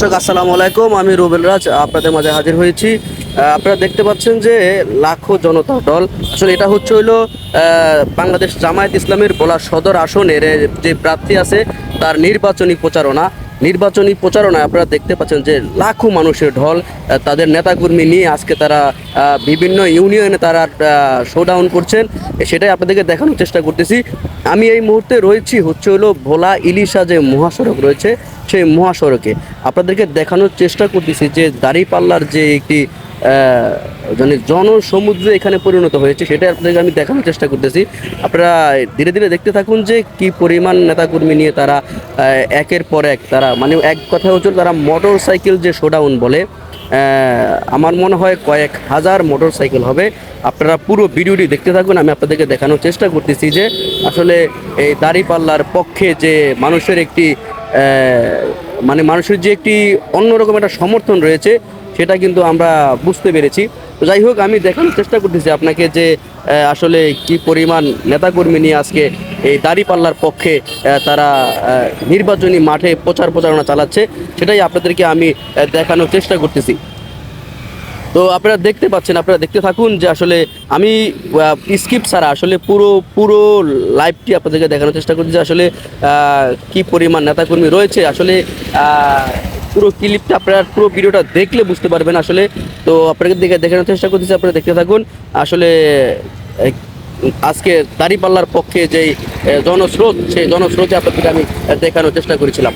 দর্শক আসসালামু আলাইকুম, আমি রুবেল রাজ আপনাদের মাঝে হাজির হয়েছি। আপনারা দেখতে পাচ্ছেন যে লাখো জনতা দল, আসলে এটা হচ্ছে হইলো বাংলাদেশ জামায়াত ইসলামের ভোলা সদর আসনের যে প্রার্থী আছে তার নির্বাচনী প্রচারণায় আপনারা দেখতে পাচ্ছেন যে লাখো মানুষের ঢল। তাদের নেতাকর্মী নিয়ে আজকে তারা বিভিন্ন ইউনিয়নে তারা শোডাউন করছেন, সেটাই আপনাদেরকে দেখানোর চেষ্টা করতেছি। আমি এই মুহূর্তে রয়েছি হচ্ছে হলো ভোলা ইলিশা যে মহাসড়ক রয়েছে সেই মহাসড়কে। আপনাদেরকে দেখানোর চেষ্টা করতেছি যে দাঁড়িপাল্লার যে একটি মানে জনসমুদ্রে এখানে পরিণত হয়েছে, সেটা আপনাদেরকে আমি দেখানোর চেষ্টা করতেছি। আপনারা ধীরে ধীরে দেখতে থাকুন যে কি পরিমাণ নেতাকর্মী নিয়ে তারা একের পর এক তারা মানে এক কথা হচ্ছে তারা মোটর সাইকেল যে শোডাউন বলে, আমার মনে হয় কয়েক হাজার মোটর সাইকেল হবে। আপনারা পুরো ভিডিওটি দেখতে থাকুন, আমি আপনাদেরকে দেখানোর চেষ্টা করতেছি যে আসলে এই দাঁড়িপাল্লার পক্ষে যে মানুষের একটি মানে মানুষের যে একটি অন্যরকম একটা সমর্থন রয়েছে সেটা কিন্তু আমরা বুঝতে পেরেছি। তো যাই হোক, আমি দেখানোর চেষ্টা করতেছি আপনাকে যে আসলে কি পরিমাণ নেতাকর্মী নিয়ে আজকে এই দাঁড়িপাল্লার পক্ষে তারা নির্বাচনী মাঠে প্রচারণা চালাচ্ছে, সেটাই আপনাদেরকে আমি দেখানোর চেষ্টা করতেছি। তো আপনারা দেখতে পাচ্ছেন, আপনারা দেখতে থাকুন যে আসলে আমি স্কিপ ছাড়া আসলে পুরো লাইভটি আপনাদেরকে দেখানোর চেষ্টা করছি যে আসলে কি পরিমাণ নেতাকর্মী রয়েছে। আসলে পুরো ক্লিপটা আপনারা পুরো ভিডিওটা দেখলে বুঝতে পারবেন আসলে। তো আপনাদের দেখানোর চেষ্টা করতেছি, আপনারা দেখতে থাকুন। আসলে আজকে দাঁড়িপাল্লার পক্ষে যেই জনস্রোত, সেই জনস্রোতে আপনাদেরকে আমি দেখানোর চেষ্টা করেছিলাম।